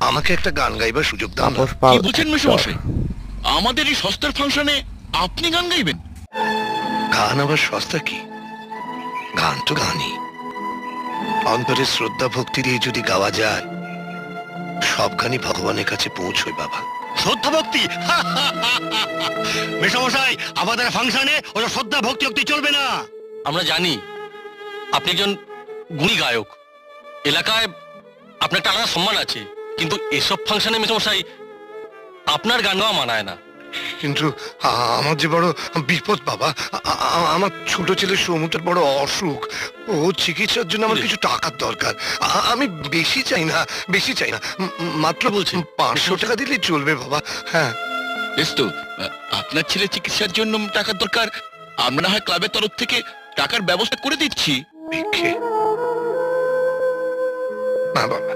আমাকে একটা গান গাইবার সুযোগ দাও না। কি বলছেন মেশমশাই? আমাদের এই সস্তার ফাংশনে আপনি গান গাইবেন? গান আবার সস্তা কি? গান তো গানই। অন্তরে শ্রদ্ধা ভক্তি দিয়ে যদি গাওয়া যায়, সব গানই ভগবানের কাছে পৌঁছয় বাবা। শ্রদ্ধা ভক্তি? মেশমশাই, আমাদের ফাংশনে ওরা শ্রদ্ধা ভক্তি ভক্তি চলবে না। আমরা জানি আপনি একজন গুণী গায়ক, এলাকায় আপনার একটা আলাদা সম্মান আছে, কিন্তু এসব ফাংশনে মেশমশাই আপনার গান গাওয়া মানায় না। কিন্তু আমার যে বড় বিপদ বাবা। আমার ছোট ছেলে সমুদ্রের বড় অসুখ। ও চিকিৎসার জন্য আমার কিছু টাকার দরকার। আমি বেশি চাই না, বেশি চাই না। মাত্র বলছি 500 টাকা দিলেই চলবে বাবা। হ্যাঁ, বেশ তো, আপনার ছেলে চিকিৎসার জন্য টাকার দরকার, আমরা না হয় ক্লাবের তরফ থেকে টাকার ব্যবস্থা করে দিচ্ছি। ভিক্ষে না বাবা,